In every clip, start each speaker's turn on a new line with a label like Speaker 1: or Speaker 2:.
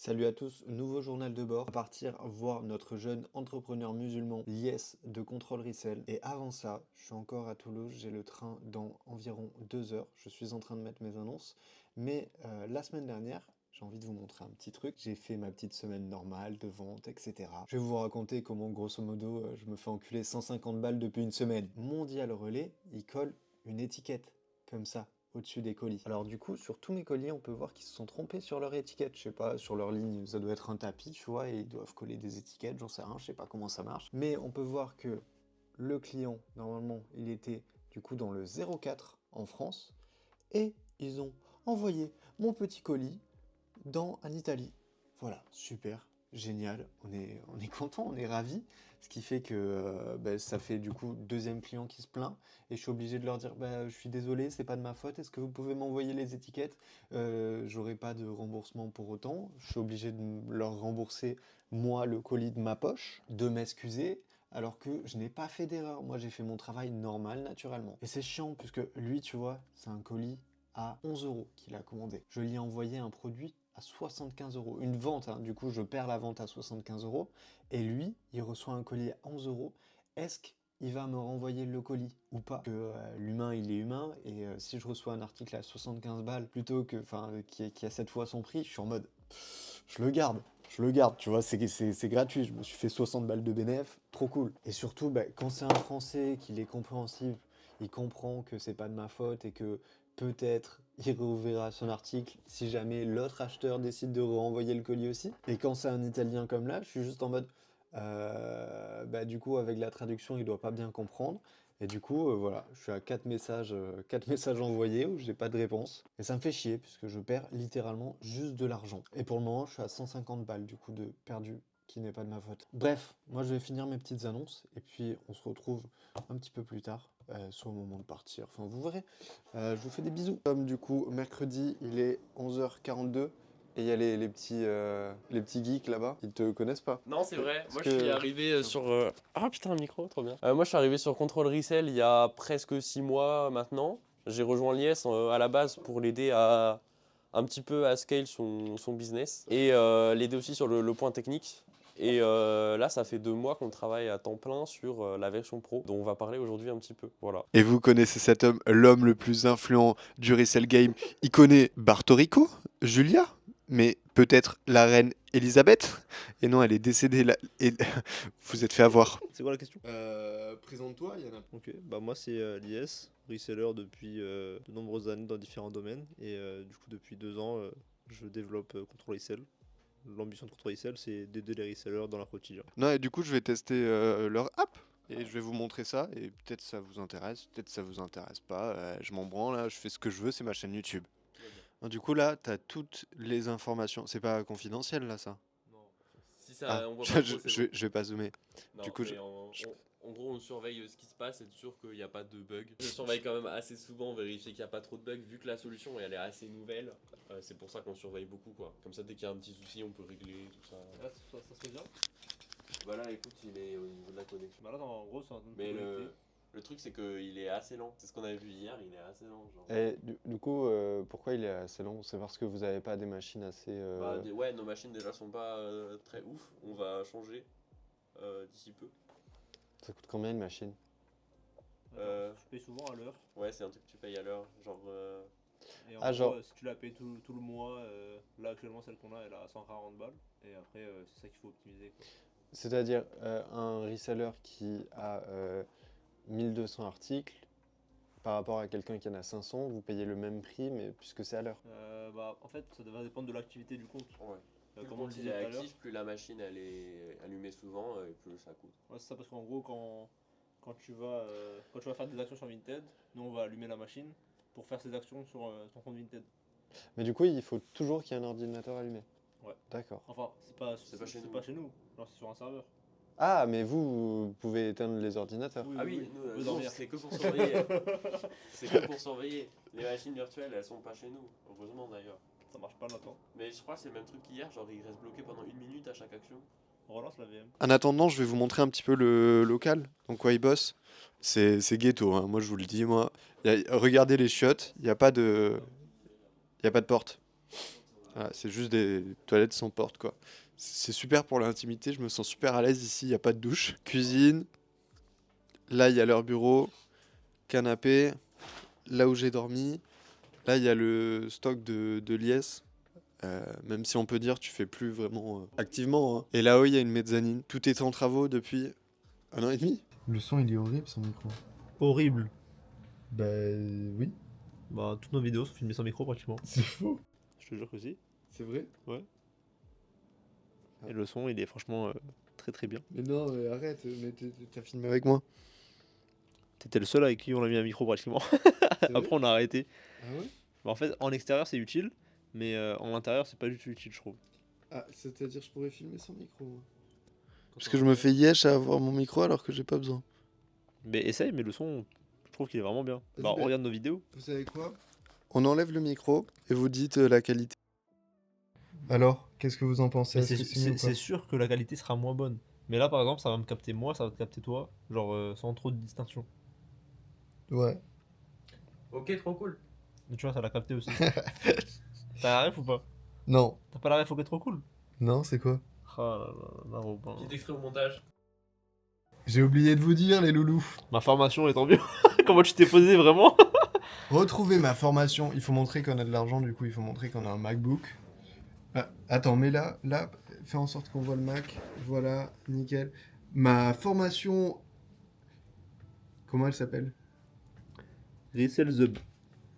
Speaker 1: Salut à tous, nouveau journal de bord. On va partir voir notre jeune entrepreneur musulman Lies de Control Resell. Et avant ça, je suis encore à Toulouse, j'ai le train dans environ 2 heures. Je suis en train de mettre mes annonces. Mais la semaine dernière, j'ai envie de vous montrer un petit truc. J'ai fait ma petite semaine normale de vente, etc. Je vais vous raconter comment, grosso modo, je me fais enculer 150 balles depuis une semaine. Mondial Relais, il colle une étiquette, comme ça, au-dessus des colis. Alors du coup, sur tous mes colis, on peut voir qu'ils se sont trompés sur leur étiquette. Je sais pas, sur leur ligne, ça doit être un tapis, tu vois, et ils doivent coller des étiquettes, j'en sais rien, je sais pas comment ça marche. Mais on peut voir que le client, normalement, il était du coup dans le 04 en France, et ils ont envoyé mon petit colis en Italie. Voilà, super, génial, on est content, on est ravis. Ce qui fait que ça fait du coup deuxième client qui se plaint et je suis obligé de leur dire je suis désolé, c'est pas de ma faute, est-ce que vous pouvez m'envoyer les étiquettes? J'aurai pas de remboursement pour autant, je suis obligé de leur rembourser moi le colis de ma poche, de m'excuser. Alors que je n'ai pas fait d'erreur, moi j'ai fait mon travail normal, naturellement. Et c'est chiant puisque lui, tu vois, c'est un colis à 11 euros qu'il a commandé. Je lui ai envoyé un produit à 75 euros. Une vente, hein, du coup je perds la vente à 75 euros. Et lui, il reçoit un colis à 11 euros. Est-ce qu'il va me renvoyer le colis ou pas? Que l'humain il est humain et si je reçois un article à 75 balles plutôt que, qui a 7 fois son prix, je suis en mode je le garde. Je le garde, tu vois, c'est gratuit. Je me suis fait 60 balles de bénéf, trop cool. Et surtout, quand c'est un Français, qu'il est compréhensible, il comprend que c'est pas de ma faute et que peut-être il réouvrira son article si jamais l'autre acheteur décide de renvoyer le colis aussi. Et quand c'est un Italien comme là, je suis juste en mode, du coup, avec la traduction, il doit pas bien comprendre. Et du coup, voilà, je suis à 4 messages envoyés où j'ai pas de réponse. Et ça me fait chier puisque je perds littéralement juste de l'argent. Et pour le moment, je suis à 150 balles du coup de perdu qui n'est pas de ma faute. Bref, moi je vais finir mes petites annonces et puis on se retrouve un petit peu plus tard, soit au moment de partir. Enfin, vous verrez. Je vous fais des bisous. Comme du coup, mercredi, il est 11h42. Et il y a les petits geeks là-bas, ils te connaissent pas.
Speaker 2: Non, c'est vrai.
Speaker 1: Parce
Speaker 2: Moi, je suis
Speaker 1: que
Speaker 2: arrivé sur. Ah putain, un micro, trop bien. Moi, je suis arrivé sur Control Resell il y a presque 6 mois maintenant. J'ai rejoint Lies à la base pour l'aider à un petit peu à scale son business et l'aider aussi sur le point technique. Et là, ça fait 2 mois qu'on travaille à temps plein sur la version pro, dont on va parler aujourd'hui un petit peu. Voilà.
Speaker 3: Et vous connaissez cet homme, l'homme le plus influent du Resell Game. Il connaît Bartorico, Julia, mais peut-être la reine Elisabeth. Et non, elle est décédée là. Et vous êtes fait avoir.
Speaker 4: C'est quoi la question?
Speaker 1: présente-toi, il y en a.
Speaker 4: Ok, bah moi c'est l'IS, reseller depuis de nombreuses années dans différents domaines et du coup depuis 2 ans je développe Control Resell. L'ambition de Control Resell c'est d'aider les resellers dans leur quotidien.
Speaker 3: Non, et du coup, je vais tester leur app. Et je vais vous montrer ça. Et peut-être ça vous intéresse, peut-être ça vous intéresse pas. Je m'en branle, là, je fais ce que je veux, c'est ma chaîne YouTube. Du coup, là, t'as toutes les informations. C'est pas confidentiel, là, ça?
Speaker 2: Non, si
Speaker 3: Ah,
Speaker 2: ça, on voit pas trop, c'est bon.
Speaker 3: je vais pas zoomer.
Speaker 2: Non,
Speaker 3: Du coup,
Speaker 2: mais en gros, on surveille ce qui se passe, être sûr qu'il n'y a pas de bug. Je surveille quand même assez souvent, vérifier qu'il n'y a pas trop de bugs, vu que la solution elle est assez nouvelle. C'est pour ça qu'on surveille beaucoup, quoi. Comme ça, dès qu'il y a un petit souci, on peut régler tout ça.
Speaker 4: Ça se fait bien.
Speaker 2: Voilà, écoute, il est au niveau de la connexion.
Speaker 4: Bah là en gros c'est en train de
Speaker 2: Mais
Speaker 4: se connecter.
Speaker 2: le truc, c'est qu'il est assez lent. C'est ce qu'on avait vu hier, il est assez lent. Genre.
Speaker 1: Et du coup, pourquoi il est assez long? C'est parce que vous n'avez pas des machines assez.
Speaker 2: Ouais, nos machines déjà sont pas très ouf. On va changer d'ici peu.
Speaker 1: Ça coûte combien une machine?
Speaker 4: Je paye souvent à l'heure
Speaker 2: Ouais, c'est un truc que tu payes à l'heure. Genre.
Speaker 4: et en
Speaker 1: Ah,
Speaker 4: gros
Speaker 1: genre.
Speaker 4: si tu la payes tout le mois, là actuellement celle qu'on a elle est à 140 balles et après c'est ça qu'il faut optimiser quoi.
Speaker 1: C'est-à-dire un reseller qui a 1200 articles par rapport à quelqu'un qui en a 500, vous payez le même prix, mais puisque c'est à l'heure.
Speaker 4: Bah en fait ça va dépendre de l'activité du compte.
Speaker 2: Ouais. Plus
Speaker 4: Comme
Speaker 2: le
Speaker 4: on le
Speaker 2: compte il
Speaker 4: disait
Speaker 2: est
Speaker 4: tout à l'heure.
Speaker 2: actif, plus la machine elle est allumée souvent et plus ça coûte.
Speaker 4: Ouais, c'est ça parce qu'en gros quand tu vas faire des actions sur Vinted, nous on va allumer la machine pour faire ces actions sur ton compte Vinted.
Speaker 1: Mais du coup, il faut toujours qu'il y ait un ordinateur allumé.
Speaker 4: Ouais.
Speaker 1: D'accord.
Speaker 4: Enfin,
Speaker 2: C'est pas chez nous.
Speaker 4: pas chez nous. Genre c'est sur un serveur.
Speaker 1: Ah, mais vous pouvez éteindre les ordinateurs.
Speaker 2: Ah oui,
Speaker 4: on peut
Speaker 2: nous,
Speaker 4: dormir.
Speaker 2: c'est que pour surveiller. C'est que pour surveiller. Les machines virtuelles elles sont pas chez nous. Heureusement d'ailleurs.
Speaker 4: Ça marche pas maintenant.
Speaker 2: Mais je crois que c'est le même truc qu'hier, genre il reste bloqué pendant 1 minute à chaque action.
Speaker 4: On relance la VM.
Speaker 3: En attendant, je vais vous montrer un petit peu le local. Donc, quoi il bosse. C'est ghetto, hein. Moi, je vous le dis, moi. Regardez les chiottes, il n'y a pas de. Il n'y a pas de porte. Voilà, c'est juste des toilettes sans porte, quoi. C'est super pour l'intimité, je me sens super à l'aise ici, il n'y a pas de douche. Cuisine, là il y a leur bureau, canapé, là où j'ai dormi. Là il y a le stock de liesse. Même si on peut dire tu fais plus vraiment activement, hein. Et là-haut il y a une mezzanine. Tout est en travaux depuis 1 an et demi.
Speaker 1: Le son, il est horrible, son micro.
Speaker 4: Horrible.
Speaker 1: Bah oui,
Speaker 4: Bah, toutes nos vidéos sont filmées sans micro pratiquement.
Speaker 1: c'est faux.
Speaker 4: Je te jure que si.
Speaker 1: C'est vrai?
Speaker 4: Et le son, il est franchement très très bien.
Speaker 3: Mais non, arrête, mais t'as filmé avec moi.
Speaker 4: T'étais le seul avec qui on a mis un micro pratiquement. Après, on a arrêté.
Speaker 3: Ah ouais?
Speaker 4: Bah, en fait, en extérieur, c'est utile, mais en intérieur, c'est pas du tout utile, je trouve.
Speaker 3: Ah, c'est-à-dire je pourrais filmer sans micro, moi. Parce que je me fais yesh à avoir mon micro alors que j'ai pas besoin.
Speaker 4: Mais essaye, mais le son, je trouve qu'il est vraiment bien.
Speaker 3: Vas-y,
Speaker 4: Bah,
Speaker 3: bah.
Speaker 4: regarde nos vidéos.
Speaker 3: Vous savez quoi? On enlève le micro et vous dites la qualité.
Speaker 1: Alors, qu'est-ce que vous en pensez?
Speaker 4: Mais
Speaker 1: Est-ce que c'est mieux ou pas?
Speaker 4: c'est sûr que la qualité sera moins bonne. Mais là, par exemple, ça va me capter moi, ça va te capter toi, genre sans trop de distinction.
Speaker 1: Ouais.
Speaker 2: Ok, trop cool.
Speaker 4: Mais tu vois, ça l'a capté aussi. T'as la ref ou pas?
Speaker 1: Non.
Speaker 4: T'as pas la ref, ok, trop cool.
Speaker 1: Non, c'est quoi?
Speaker 4: Ah là là, là, Robin.
Speaker 2: Petit extrait au montage.
Speaker 1: J'ai oublié de vous dire, les loulous.
Speaker 4: Ma formation est en mieux. Comment tu t'es posé vraiment?
Speaker 1: Retrouvez ma formation. Il faut montrer qu'on a de l'argent, du coup, il faut montrer qu'on a un MacBook. Ah, attends, mais là, fais en sorte qu'on voit le Mac. Voilà, nickel. Ma formation. Comment elle s'appelle?
Speaker 4: Rissel Zub.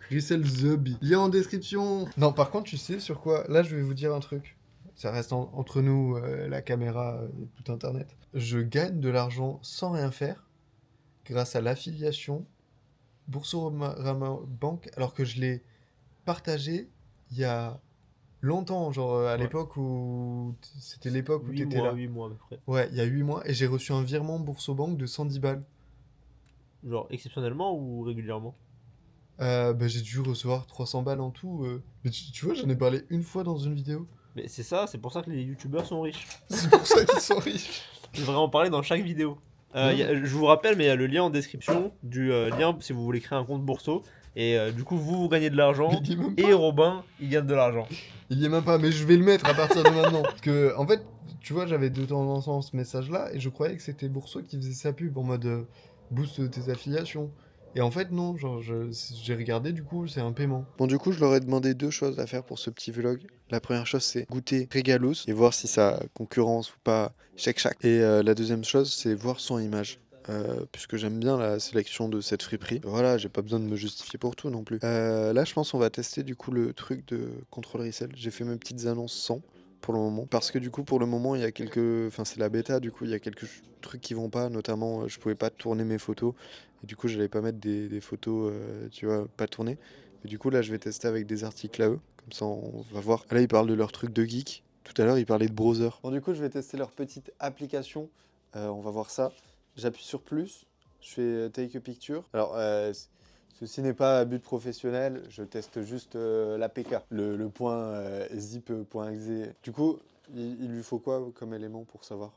Speaker 1: Grisel The Lien en description. Non, par contre, tu sais sur quoi? Là, je vais vous dire un truc. Ça reste entre nous, la caméra et tout Internet. Je gagne de l'argent sans rien faire grâce à l'affiliation Boursorama Bank, alors que je l'ai partagé il y a longtemps, genre à
Speaker 4: Ouais.
Speaker 1: l'époque où... C'était l'époque où
Speaker 4: 8
Speaker 1: t'étais
Speaker 4: mois,
Speaker 1: là.
Speaker 4: 8 mois à peu près.
Speaker 1: Ouais, il y a 8 mois, et j'ai reçu un virement Boursobank de 110 balles.
Speaker 4: Genre exceptionnellement ou régulièrement?
Speaker 1: Bah, j'ai dû recevoir 300 balles en tout. Mais tu vois, j'en ai parlé une fois dans une vidéo.
Speaker 4: Mais c'est ça, c'est pour ça que les youtubeurs sont riches.
Speaker 1: C'est pour ça qu'ils sont riches.
Speaker 4: Je devrais en parler dans chaque vidéo.
Speaker 1: Ouais.
Speaker 4: Je vous rappelle, mais il y a le lien en description du lien si vous voulez créer un compte Bourso. Et du coup, vous gagnez de l'argent.
Speaker 1: Mais il y est même pas.
Speaker 4: Et Robin, il gagne de l'argent.
Speaker 1: Il y est même pas, mais je vais le mettre à partir de maintenant. Parce que, en fait, tu vois, j'avais de temps en temps ce message-là, et je croyais que c'était Bourso qui faisait sa pub en mode booste tes affiliations. Et en fait, non, genre, j'ai regardé, du coup, c'est un paiement. Bon, du coup, je leur ai demandé 2 choses à faire pour ce petit vlog. La première chose, c'est goûter Régalos et voir si ça concurrence ou pas Shake Shack. Et la deuxième chose, c'est voir son image. Puisque j'aime bien la sélection de cette friperie. Voilà, j'ai pas besoin de me justifier pour tout non plus. Là, je pense qu'on va tester du coup le truc de contrôle Ricel. J'ai fait mes petites annonces sans pour le moment. Parce que du coup, pour le moment, il y a quelques... Enfin, c'est la bêta, du coup, il y a quelques trucs qui vont pas. Notamment, je pouvais pas tourner mes photos. Et du coup, j'allais pas mettre des photos, tu vois, pas tournées. Et du coup, là, je vais tester avec des articles à eux. Comme ça, on va voir. Là, ils parlent de leur truc de geek. Tout à l'heure, ils parlaient de browser. Bon, du coup, je vais tester leur petite application. On va voir ça. J'appuie sur plus. Je fais take a picture. Alors, ceci n'est pas à but professionnel. Je teste juste l'APK, le point zip.exe. Du coup, il lui faut quoi comme élément pour savoir?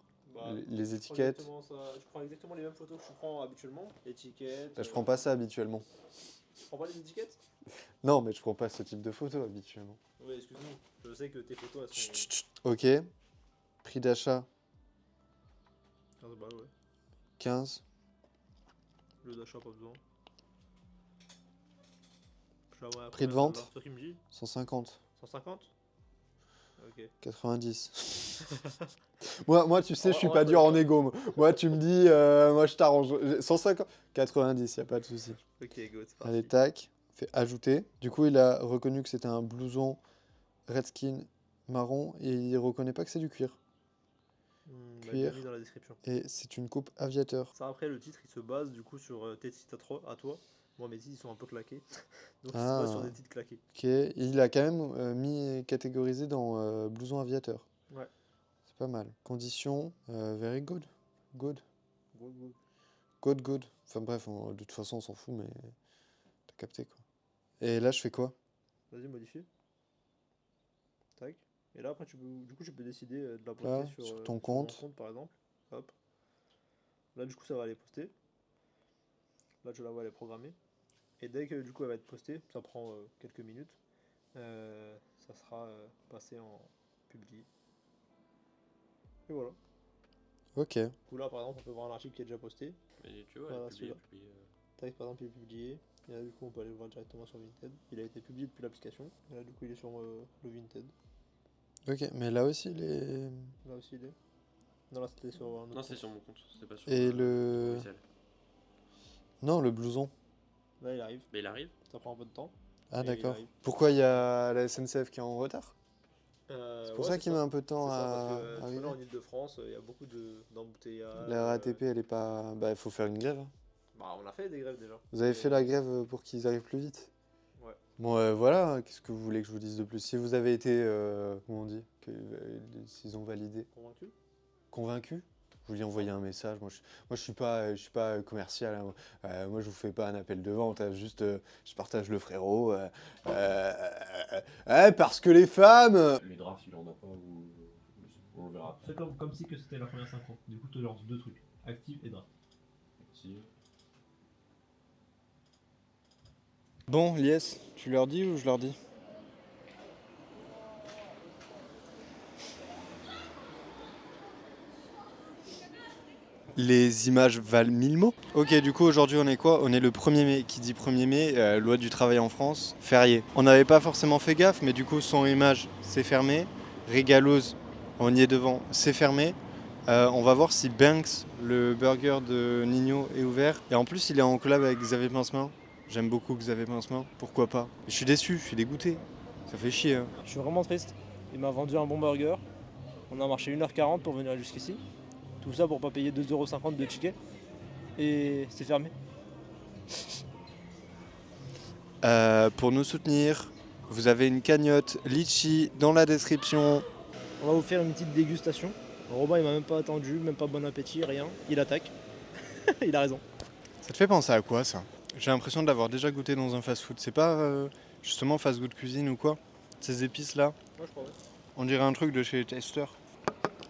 Speaker 1: Les étiquettes.
Speaker 4: Je prends exactement les mêmes photos que je prends habituellement. Étiquettes.
Speaker 1: Bah, je prends pas ça habituellement.
Speaker 4: Tu prends pas les étiquettes?
Speaker 1: Non, mais je prends pas ce type de photo habituellement.
Speaker 4: Oui, excuse-moi. Je sais que tes photos elles sont.
Speaker 1: Chut, chut, chut. Ok. Prix d'achat
Speaker 4: 15 balles, ouais.
Speaker 1: 15.
Speaker 4: Le d'achat, pas besoin.
Speaker 1: Prix de vente
Speaker 4: Toi qui me dis
Speaker 1: 150.
Speaker 4: 150? Ok.
Speaker 1: 90. moi, tu sais, je suis
Speaker 4: En
Speaker 1: pas
Speaker 4: vrai,
Speaker 1: dur en
Speaker 4: ouais.
Speaker 1: égo. Moi, tu me dis, moi, je t'arrange. 150. 90, y a pas de souci.
Speaker 4: Ok, go, c'est
Speaker 1: Allez,
Speaker 4: parti.
Speaker 1: tac. Fait ajouter. Du coup, il a reconnu que c'était un blouson Redskin marron et il reconnaît pas que c'est du cuir.
Speaker 4: Bah,
Speaker 1: Cuir.
Speaker 4: bien mis dans la description.
Speaker 1: Et c'est une coupe aviateur.
Speaker 4: Ça, après, le titre il se base du coup sur tes titres à toi. Moi, mes titres ils sont un peu claqués. Donc, il se
Speaker 1: Ah.
Speaker 4: base sur des titres claqués.
Speaker 1: Ok. Il a quand même mis catégorisé dans blouson aviateur.
Speaker 4: Ouais.
Speaker 1: C'est pas mal. Conditions, very good. Good.
Speaker 4: Go, go.
Speaker 1: Good, good. Enfin bref, de toute façon, on s'en fout, mais t'as capté quoi. Et là, je fais quoi?
Speaker 4: Vas-y, modifie. Tac. Et là, après, tu peux décider de la
Speaker 1: Là,
Speaker 4: poster
Speaker 1: sur
Speaker 4: sur
Speaker 1: ton
Speaker 4: mon
Speaker 1: compte.
Speaker 4: par exemple. Hop. Là, du coup, ça va aller poster. Là, je la vois, elle est programmée. Et dès que du coup, elle va être postée, ça prend quelques minutes. ça sera passé en publié. Et voilà.
Speaker 3: Ok.
Speaker 4: Du coup là par exemple on peut voir un article qui est déjà posté.
Speaker 2: Mais tu vois,
Speaker 4: Voilà,
Speaker 2: elle est publiée,
Speaker 4: celui-là. Tac par exemple il est publié. Et là du coup on peut aller le voir directement sur Vinted. Il a été publié depuis l'application. Et là du coup il est sur le Vinted.
Speaker 3: Ok, mais là aussi les.
Speaker 4: Là aussi il est. Non là c'était sur un autre
Speaker 2: Non, c'est
Speaker 4: compte.
Speaker 2: sur mon compte, c'est pas sur
Speaker 3: Et
Speaker 2: Control
Speaker 3: le.
Speaker 2: Resell.
Speaker 3: Non, le blouson.
Speaker 4: Là il arrive.
Speaker 2: Mais il arrive.
Speaker 4: Ça prend un peu de temps.
Speaker 3: Ah,
Speaker 4: Mais il
Speaker 3: d'accord.
Speaker 4: arrive.
Speaker 3: Pourquoi il y a la SNCF qui est en retard? C'est pour
Speaker 4: Ouais,
Speaker 3: ça
Speaker 4: c'est
Speaker 3: qu'il
Speaker 4: ça.
Speaker 3: met un peu de temps
Speaker 4: C'est ça parce
Speaker 3: à
Speaker 4: que tu
Speaker 3: arriver.
Speaker 4: vois là en Ile-de-France il y a beaucoup d'embouteillages.
Speaker 3: La RATP, elle est pas. Bah, il faut faire une grève, hein.
Speaker 4: Bah on a fait des grèves déjà.
Speaker 3: Vous avez
Speaker 4: Et-
Speaker 3: fait la grève pour qu'ils arrivent plus vite?
Speaker 4: Ouais.
Speaker 3: Bon, voilà, hein, qu'est-ce que vous voulez que je vous dise de plus? Si vous avez été, comment on dit, s'ils ont validé,
Speaker 4: Convaincu?
Speaker 3: convaincu, vous lui envoyez un message. Moi, je suis pas commercial, hein. Moi, je vous fais pas un appel de vente, hein. Juste, je partage le frérot. Parce que les femmes.
Speaker 2: Les drafts, il en a pas ou. On le verra.
Speaker 5: Fais comme si que c'était la première synchro. Du coup, tu lances deux trucs, active et draft.
Speaker 2: Si.
Speaker 3: Bon, Lies, tu leur dis ou je leur dis? Les images valent 1000 mots. Ok, du coup, aujourd'hui, on est quoi? On est le 1er mai. Qui dit 1er mai, loi du travail en France, férié. On n'avait pas forcément fait gaffe, mais du coup, son image, c'est fermé. Régalose, on y est devant, c'est fermé. On va voir si Banks, le burger de Nino, est ouvert. Et en plus, il est en collab avec Xavier Pincemin. J'aime beaucoup Xavier Pincemin, pourquoi pas. Je suis déçu, je suis dégoûté. Ça fait chier, hein.
Speaker 6: Je suis vraiment triste. Il m'a vendu un bon burger. On a marché 1h40 pour venir jusqu'ici. Tout ça pour pas payer 2,50€ de ticket. Et c'est fermé.
Speaker 3: Pour nous soutenir, vous avez une cagnotte Litchi dans la description.
Speaker 6: On va vous faire une petite dégustation. Robin il m'a même pas attendu, même pas bon appétit, rien. Il attaque. Il a raison.
Speaker 3: Ça te fait penser à quoi ça? J'ai l'impression de l'avoir déjà goûté dans un fast-food. C'est pas justement fast-food cuisine ou quoi? Ces épices là?
Speaker 6: Moi je crois.
Speaker 3: On dirait un truc de chez Taster.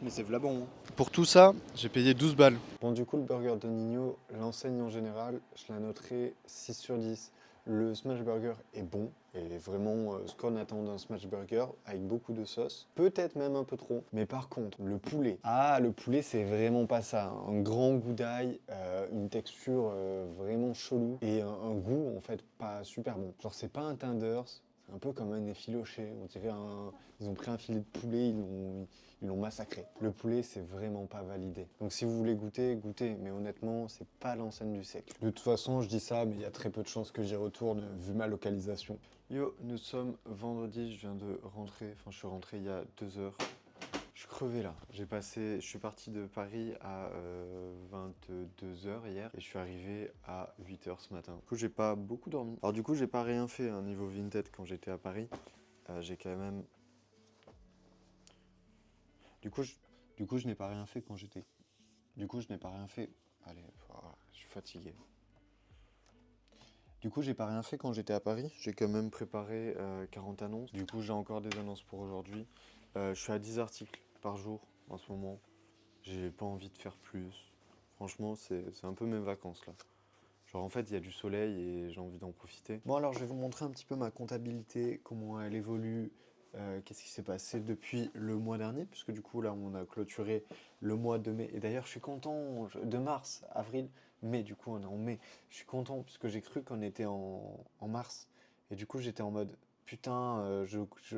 Speaker 3: Mais c'est bon. Pour tout ça, j'ai payé 12 balles. Bon, du coup, le burger de Nino, l'enseigne en général, je la noterai 6 sur 10. Le smash burger est bon, et vraiment ce qu'on attend d'un smash burger, avec beaucoup de sauce. Peut-être même un peu trop. Mais par contre, le poulet. Ah, le poulet, c'est vraiment pas ça. Un grand goût d'ail, une texture vraiment chelou, et un goût, en fait, pas super bon. Genre, c'est pas un tenders, c'est un peu comme un effiloché. On dirait ils ont pris un filet de poulet, ils l'ont massacré. Le poulet, c'est vraiment pas validé. Donc si vous voulez goûter, goûtez. Mais honnêtement, c'est pas l'enseigne du siècle. De toute façon, je dis ça, mais il y a très peu de chances que j'y retourne, vu ma localisation. Yo, nous sommes vendredi, je viens de rentrer. Enfin, je suis rentré il y a 2 heures. Je suis crevé là. Je suis parti de Paris à 22h hier et je suis arrivé à 8h ce matin. Du coup, j'ai pas beaucoup dormi. Alors du coup, j'ai pas rien fait niveau Vinted quand j'étais à Paris. J'ai quand même... Du coup, je n'ai pas rien fait quand j'étais... Du coup, je n'ai pas rien fait... Allez, voilà, je suis fatigué. Du coup, j'ai pas rien fait quand j'étais à Paris. J'ai quand même préparé 40 annonces. Du coup, j'ai encore des annonces pour aujourd'hui. Je suis à 10 articles par jour en ce moment. J'ai pas envie de faire plus. Franchement, c'est un peu mes vacances là. Genre en fait, il y a du soleil et j'ai envie d'en profiter. Bon alors, je vais vous montrer un petit peu ma comptabilité, comment elle évolue, qu'est-ce qui s'est passé depuis le mois dernier, puisque du coup là, on a clôturé le mois de mai. Et d'ailleurs, je suis content, de mars, avril, mai, du coup on est en mai. Je suis content puisque j'ai cru qu'on était en mars. Et du coup, j'étais en mode, putain,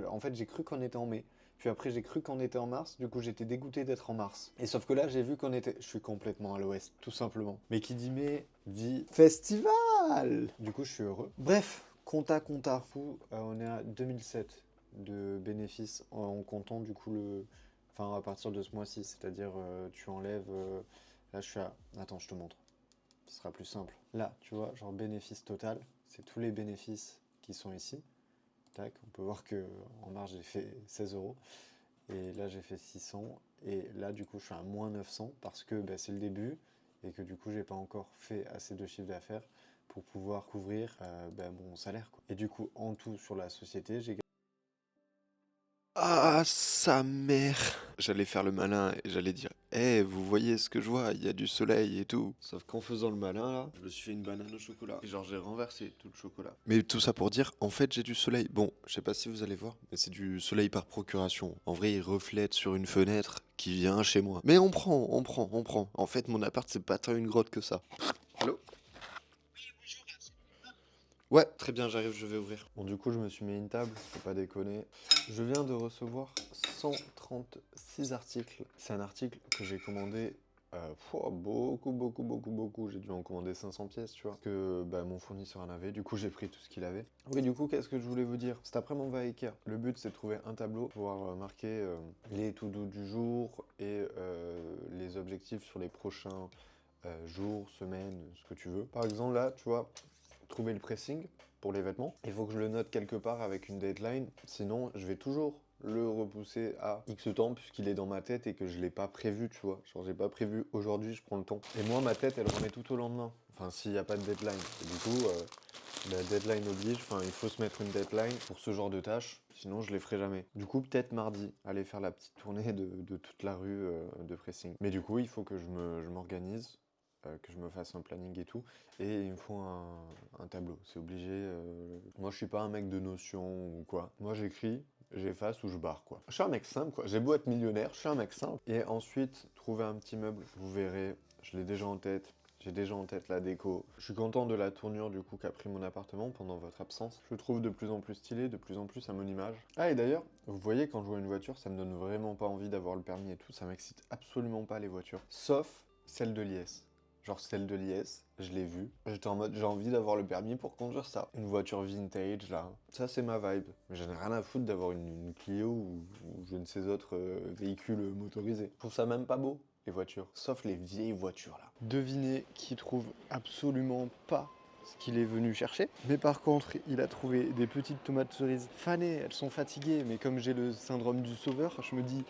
Speaker 3: en fait, j'ai cru qu'on était en mai. Puis après, j'ai cru qu'on était en mars. Du coup, j'étais dégoûté d'être en mars. Et sauf que là, j'ai vu qu'on était... Je suis complètement à l'ouest, tout simplement. Mais qui dit mai, dit festival. Du coup, je suis heureux. Bref, compta. On est à 2007 de bénéfices en comptant du coup Enfin, à partir de ce mois-ci. C'est-à-dire, tu enlèves... Là, je suis à... Attends, je te montre. Ce sera plus simple. Là, tu vois, genre bénéfice total. C'est tous les bénéfices qui sont ici. Tac, on peut voir que en mars j'ai fait 16 euros et là j'ai fait 600 et là du coup je suis à moins 900 parce que c'est le début et que du coup j'ai pas encore fait assez de chiffre d'affaires pour pouvoir couvrir mon salaire quoi. Et du coup en tout sur la société j'ai Ah, sa mère! J'allais faire le malin et j'allais dire: «Eh, vous voyez ce que je vois? Il y a du soleil et tout». Sauf qu'en faisant le malin là, je me suis fait une banane au chocolat. Et genre j'ai renversé tout le chocolat. Mais tout ça pour dire, en fait j'ai du soleil. Bon, je sais pas si vous allez voir, mais c'est du soleil par procuration. En vrai, il reflète sur une fenêtre qui vient chez moi. Mais on prend, on prend, on prend. En fait, mon appart c'est pas tant une grotte que ça. Allô? Ouais, très bien, j'arrive, je vais ouvrir.
Speaker 1: Bon, du coup, je me suis mis une table, faut pas déconner. Je viens de recevoir 136 articles. C'est un article que j'ai commandé beaucoup. J'ai dû en commander 500 pièces, tu vois. Parce que bah, mon fournisseur en avait, du coup, j'ai pris tout ce qu'il avait. Oui, du coup, qu'est-ce que je voulais vous dire? Cet après-midi, on va à Ikea. Le but, c'est de trouver un tableau, pouvoir marquer les to-do du jour et les objectifs sur les prochains jours, semaines, ce que tu veux. Par exemple, là, tu vois, trouver le pressing pour les vêtements. Il faut que je le note quelque part avec une deadline, sinon je vais toujours le repousser à X temps puisqu'il est dans ma tête et que je l'ai pas prévu, tu vois. Genre j'ai pas prévu aujourd'hui, je prends le temps. Et moi ma tête elle remet tout au lendemain. Enfin s'il n'y a pas de deadline. Et du coup la deadline oblige, enfin il faut se mettre une deadline pour ce genre de tâches, sinon je les ferai jamais. Du coup peut-être mardi, aller faire la petite tournée de toute la rue de pressing. Mais du coup il faut que je m'organise, que je me fasse un planning et tout. Et il me faut un tableau, c'est obligé. Moi, je suis pas un mec de notion ou quoi. Moi, j'écris, j'efface ou je barre, quoi. Je suis un mec simple, quoi. J'ai beau être millionnaire, je suis un mec simple. Et ensuite, trouver un petit meuble, vous verrez, je l'ai déjà en tête. J'ai déjà en tête la déco. Je suis content de la tournure du coup qu'a pris mon appartement pendant votre absence. Je le trouve de plus en plus stylé, de plus en plus à mon image. Ah et d'ailleurs, vous voyez quand je vois une voiture, ça me donne vraiment pas envie d'avoir le permis et tout. Ça m'excite absolument pas les voitures. Sauf celle de l'IS. Genre celle de l'IS, je l'ai vue. J'étais en mode j'ai envie d'avoir le permis pour conduire ça. Une voiture vintage là. Ça c'est ma vibe. Mais j'en ai rien à foutre d'avoir une Clio ou je ne sais autres véhicules motorisés. Je trouve ça même pas beau, les voitures. Sauf les vieilles voitures là. Devinez qui trouve absolument pas ce qu'il est venu chercher. Mais par contre, il a trouvé des petites tomates cerises fanées. Elles sont fatiguées. Mais comme j'ai le syndrome du sauveur, je me dis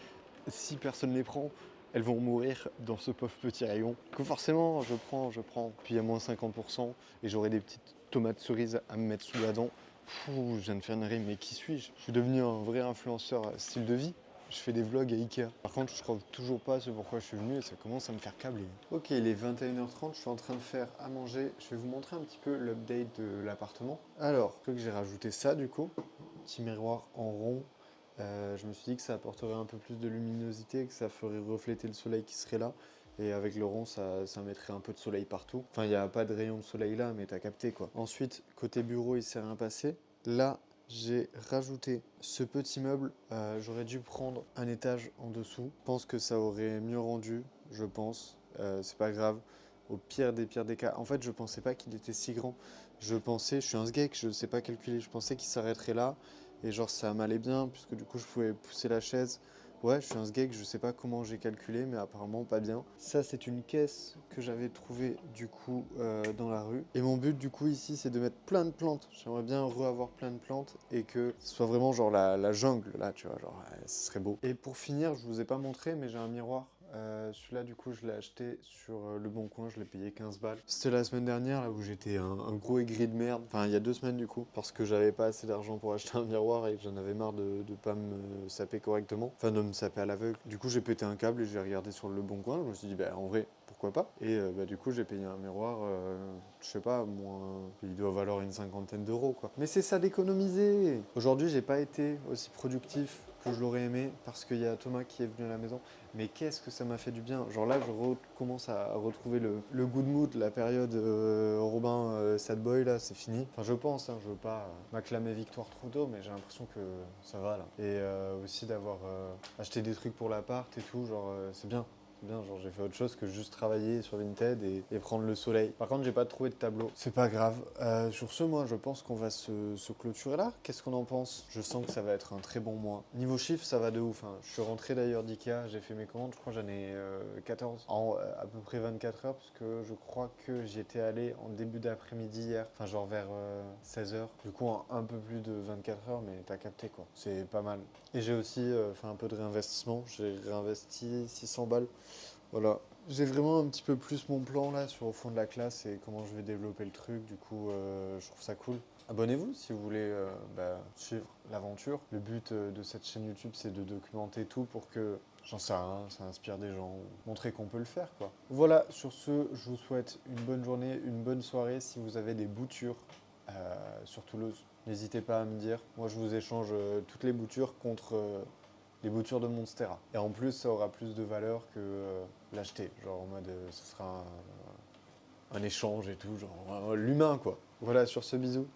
Speaker 1: si personne les prend, elles vont mourir dans ce pauvre petit rayon. Que forcément, je prends. Puis il y a moins 50% et j'aurai des petites tomates cerises à me mettre sous la dent. Pouh, je viens de faire une rime, mais qui suis-je? Je suis devenu un vrai influenceur style de vie. Je fais des vlogs à Ikea. Par contre, je trouve toujours pas ce pourquoi je suis venu et ça commence à me faire câbler. Ok, il est 21h30, je suis en train de faire à manger. Je vais vous montrer un petit peu l'update de l'appartement. Alors, je crois que j'ai rajouté ça du coup. Petit miroir en rond. Je me suis dit que ça apporterait un peu plus de luminosité, que ça ferait refléter le soleil qui serait là. Et avec le rond, ça mettrait un peu de soleil partout. Enfin, il n'y a pas de rayon de soleil là, mais t'as capté quoi. Ensuite, côté bureau, il s'est rien passé. Là, j'ai rajouté ce petit meuble. J'aurais dû prendre un étage en dessous. Je pense que ça aurait mieux rendu, je pense. C'est pas grave. Au pire des cas. En fait, je pensais pas qu'il était si grand. Je suis un sgeek, je sais pas calculer. Je pensais qu'il s'arrêterait là. Et genre ça m'allait bien puisque du coup je pouvais pousser la chaise. Ouais, je suis un sgeek, je sais pas comment j'ai calculé, mais apparemment pas bien. Ça, c'est une caisse que j'avais trouvée du coup dans la rue. Et mon but du coup ici, c'est de mettre plein de plantes. J'aimerais bien avoir plein de plantes et que ce soit vraiment genre la jungle là, tu vois, genre ce serait beau. Et pour finir, je vous ai pas montré, mais j'ai un miroir. Celui-là, du coup, je l'ai acheté sur Le Bon Coin, je l'ai payé 15 balles. C'était la semaine dernière, là où j'étais un gros aigri de merde. Enfin, il y a 2 semaines, du coup, parce que j'avais pas assez d'argent pour acheter un miroir et que j'en avais marre de pas me saper correctement. Enfin, de me saper à l'aveugle. Du coup, j'ai pété un câble et j'ai regardé sur Le Bon Coin. Je me suis dit, bah, en vrai, pourquoi pas? Et du coup, j'ai payé un miroir, je sais pas, moins. Il doit valoir une cinquantaine d'euros, quoi. Mais c'est ça d'économiser! Aujourd'hui, j'ai pas été aussi productif que je l'aurais aimé parce qu'il y a Thomas qui est venu à la maison. Mais qu'est-ce que ça m'a fait du bien. Genre là, je commence à retrouver le good mood, la période Robin Sad Boy, là, c'est fini. Enfin, je pense, hein, je veux pas m'acclamer victoire trop tôt, mais j'ai l'impression que ça va là. Et aussi d'avoir acheté des trucs pour l'appart et tout, genre c'est bien. Bien, genre j'ai fait autre chose que juste travailler sur Vinted et prendre le soleil. Par contre, j'ai pas trouvé de tableau. C'est pas grave. Sur ce, moi, je pense qu'on va se clôturer là. Qu'est-ce qu'on en pense? Je sens que ça va être un très bon mois. Niveau chiffre, ça va de ouf. Hein. Je suis rentré d'ailleurs d'Ikea, j'ai fait mes commandes. Je crois que j'en ai 14 en à peu près 24 heures parce que je crois que j'y étais allé en début d'après-midi hier. Enfin, genre vers 16 heures. Du coup, en un peu plus de 24 heures, mais t'as capté quoi. C'est pas mal. Et j'ai aussi fait un peu de réinvestissement. J'ai réinvesti 600 balles. Voilà. J'ai vraiment un petit peu plus mon plan là sur au fond de la classe et comment je vais développer le truc. Du coup, je trouve ça cool. Abonnez-vous si vous voulez suivre l'aventure. Le but de cette chaîne YouTube, c'est de documenter tout pour que, j'en sais rien, ça inspire des gens, montrer qu'on peut le faire, quoi. Voilà, sur ce, je vous souhaite une bonne journée, une bonne soirée. Si vous avez des boutures sur Toulouse, n'hésitez pas à me dire. Moi, je vous échange toutes les boutures contre les boutures de Monstera. Et en plus, ça aura plus de valeur que l'acheter. Genre en mode, ce sera un échange et tout, genre l'humain, quoi. Voilà, sur ce, bisous.